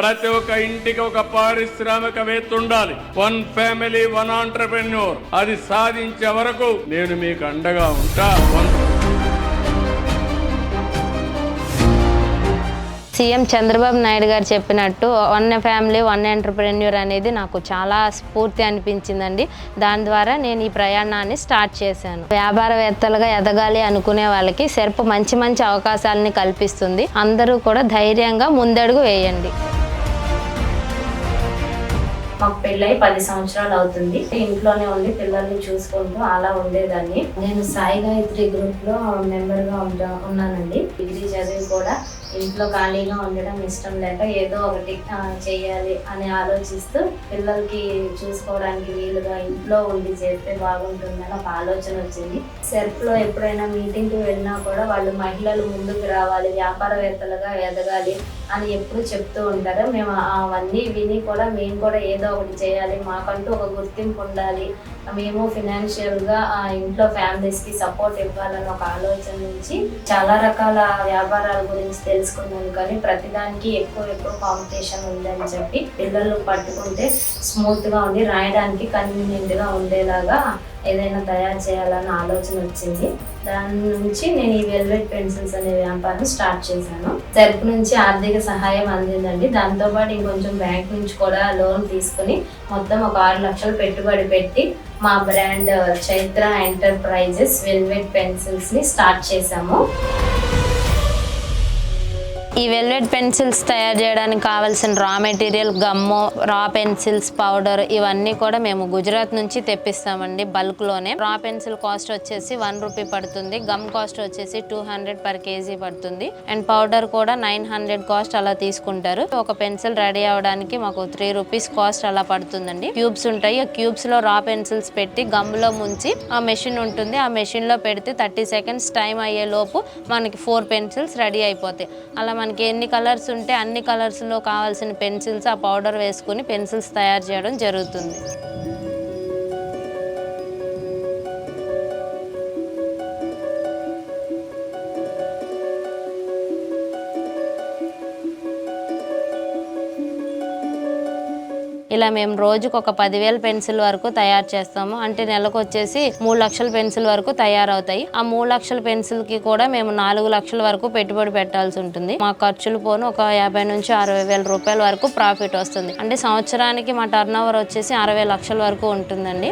ప్రతి ఒక్క ఇంటికి ఒక పారిశ్రామికవేత్త ఉండాలి. 1 ఫ్యామిలీ 1 ఆంటర్‌ప్రెన్యూర్. అది సాధించే వరకు నేను మీకు అండగా ఉంటా. సీఎం చంద్రబాబు నాయుడు గారు చెప్పినట్టు 1 ఫ్యామిలీ 1 ఎంటర్‌ప్రెన్యూర్ అనేది నాకు చాలా స్ఫూర్తి అనిపించిందండి. దాని ద్వారా నేను ఈ ప్రయాణాన్ని స్టార్ట్ చేశాను. వ్యాపారవేత్తలుగా ఎదగాలి అనుకునే వాళ్ళకి సెర్ప్ మంచి మంచి అవకాశాలని కల్పిస్తుంది. అందరూ కూడా ధైర్యంగా ముందడుగు వేయండి. మాకు పెళ్ళై 10 సంవత్సరాలు అవుతుంది. ఇంట్లోనే ఉండి పిల్లల్ని చూసుకుంటూ అలా ఉండేదాన్ని. నేను సాయి గాయత్రి గ్రూప్ లో మెంబర్ గా ఉన్నానండి. డిగ్రీ చదివి కూడా ఇంట్లో ఖాళీగా ఉండడం ఇష్టం లేక ఏదో ఒకటి చేయాలి అని ఆలోచిస్తూ పిల్లలకి చూసుకోవడానికి వీలుగా ఇంట్లో ఉండి చేస్తే బాగుంటుందని ఒక ఆలోచన వచ్చింది. సెర్ప్ లో ఎప్పుడైనా మీటింగ్ కి వెళ్ళినా కూడా వాళ్ళు మహిళలు ముందుకు రావాలి, వ్యాపారవేత్తలుగా ఎదగాలి అని ఎప్పుడు చెప్తూ ఉంటారు. మేము అవన్నీ విని కూడా మేము కూడా ఏదో ఒకటి చేయాలి, మాకంటూ ఒక గుర్తింపు ఉండాలి, మేము ఫినాన్షియల్ గా ఇంట్లో ఫ్యామిలీస్ కి సపోర్ట్ ఇవ్వాలని ఒక ఆలోచన నుంచి చాలా రకాల వ్యాపారాల గురించి తెలుసుకున్నాను. కానీ ప్రతిదానికి ఎక్కువ కాంపిటీషన్ ఉందని చెప్పి పిల్లలు పట్టుకుంటే స్మూత్ గా ఉండి రాయడానికి కన్వీనియంట్ గా ఉండేలాగా ఏదైనా తయారు చేయాలన్న ఆలోచన వచ్చింది. దాని నుంచి నేను ఈ వెల్వెట్ పెన్సిల్స్ అనే వ్యాపారం స్టార్ట్ చేశాను. సెర్ప్ నుంచి ఆర్థిక సహాయం అందిందండి. దాంతోపాటు ఇంకొంచెం బ్యాంక్ నుంచి కూడా లోన్ తీసుకుని మొత్తం ఒక 6 లక్షలు పెట్టుబడి పెట్టి మా brand Chaitra enterprises velvet pencils ని స్టార్ట్ చేశాము. ఈ వెల్వెట్ పెన్సిల్స్ తయారు చేయడానికి కావాల్సిన రా మెటీరియల్ గమ్ము, రా పెన్సిల్స్, పౌడర్ ఇవన్నీ కూడా మేము గుజరాత్ నుంచి తెప్పిస్తామండి బల్క్లోనే. రా పెన్సిల్ కాస్ట్ వచ్చేసి 1 రూపీ పడుతుంది, గమ్ కాస్ట్ వచ్చేసి 200 పర్ కేజీ పడుతుంది, అండ్ పౌడర్ కూడా 900 కాస్ట్ అలా తీసుకుంటారు. ఒక పెన్సిల్ రెడీ అవ్వడానికి మాకు 3 రూపీస్ కాస్ట్ అలా పడుతుందండి. క్యూబ్స్ ఉంటాయి, ఆ క్యూబ్స్ లో రా పెన్సిల్స్ పెట్టి గమ్లో ముంచి ఆ మెషిన్ ఉంటుంది, ఆ మెషిన్ లో పెడితే 30 సెకండ్స్ టైం అయ్యే లోపు మనకి 4 పెన్సిల్స్ రెడీ అయిపోతాయి. అలా మనకి ఎన్ని కలర్స్ ఉంటే అన్ని కలర్స్లో కావాల్సిన పెన్సిల్స్ ఆ పౌడర్ వేసుకుని పెన్సిల్స్ తయారు చేయడం జరుగుతుంది. ఇలా మేము రోజుకు ఒక 10,000 పెన్సిల్ వరకు తయారు చేస్తాము. అంటే నెలకు వచ్చేసి 3 లక్షల పెన్సిల్ వరకు తయారవుతాయి. ఆ 3 లక్షల పెన్సిల్ కి కూడా మేము 4 లక్షల వరకు పెట్టుబడి పెట్టాల్సి ఉంటుంది. మా ఖర్చులు పోను ఒక 50 నుంచి 60 వేల రూపాయల వరకు ప్రాఫిట్ వస్తుంది. అంటే సంవత్సరానికి మా టర్న్ ఓవర్ వచ్చేసి 60 లక్షల వరకు ఉంటుందండి.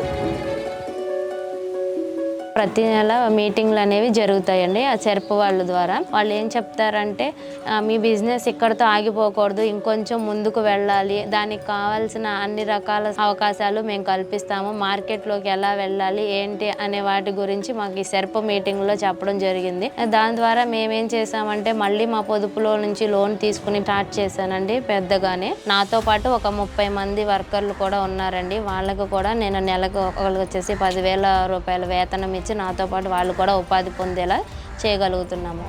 ప్రతి నెల మీటింగ్లు అనేవి జరుగుతాయండి ఆ సెర్ప్ వాళ్ళ ద్వారా. వాళ్ళు ఏం చెప్తారంటే మీ బిజినెస్ ఇక్కడితో ఆగిపోకూడదు, ఇంకొంచెం ముందుకు వెళ్ళాలి, దానికి కావాల్సిన అన్ని రకాల అవకాశాలు మేము కల్పిస్తాము, మార్కెట్లోకి ఎలా వెళ్ళాలి ఏంటి అనే వాటి గురించి మాకు ఈ సెర్ప్ మీటింగ్లో చెప్పడం జరిగింది. దాని ద్వారా మేమేం చేసామంటే మళ్ళీ మా పొదుపులో నుంచి లోన్ తీసుకుని స్టార్ట్ చేశానండి పెద్దగానే. నాతో పాటు ఒక 30 మంది వర్కర్లు కూడా ఉన్నారండి. వాళ్ళకు కూడా నేను నెలకు ఒకరికి వచ్చేసి 10,000 రూపాయల వేతనం ఇచ్చి నాతో పాటు వాళ్ళు కూడా ఉపాధి పొందేలా చేయగలుగుతున్నాము.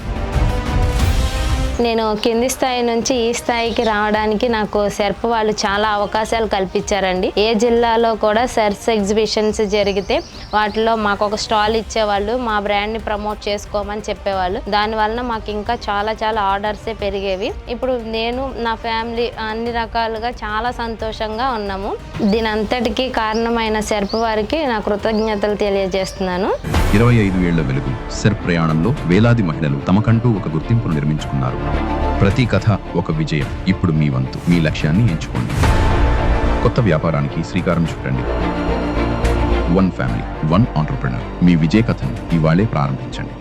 నేను కింది స్థాయి నుంచి ఈ స్థాయికి రావడానికి నాకు సెర్ప్ వాళ్ళు చాలా అవకాశాలు కల్పించారండి. ఏ జిల్లాలో కూడా సెర్ప్ ఎగ్జిబిషన్స్ జరిగితే వాటిలో మాకు ఒక స్టాల్ ఇచ్చేవాళ్ళు, మా బ్రాండ్ని ప్రమోట్ చేసుకోమని చెప్పేవాళ్ళు. దానివల్ల మాకు ఇంకా చాలా ఆర్డర్సే పెరిగేవి. ఇప్పుడు నేను నా ఫ్యామిలీ అన్ని రకాలుగా చాలా సంతోషంగా ఉన్నాము. దీని అంతటికీ కారణమైన సెర్ప్ వారికి నా కృతజ్ఞతలు తెలియజేస్తున్నాను. 25 ఏళ్ల వెలుగు సెర్ప్ ప్రయాణంలో వేలాది మహిళలు తమకంటూ ఒక గుర్తింపును నిర్మించుకున్నారు. ప్రతి కథ ఒక విజయం. ఇప్పుడు మీ వంతు. మీ లక్ష్యాన్ని ఎంచుకోండి. కొత్త వ్యాపారానికి శ్రీకారం చుట్టండి. 1 ఫ్యామిలీ 1 ఆంటర్‌ప్రెన్యూర్. మీ విజయ కథను ఇవాళే ప్రారంభించండి.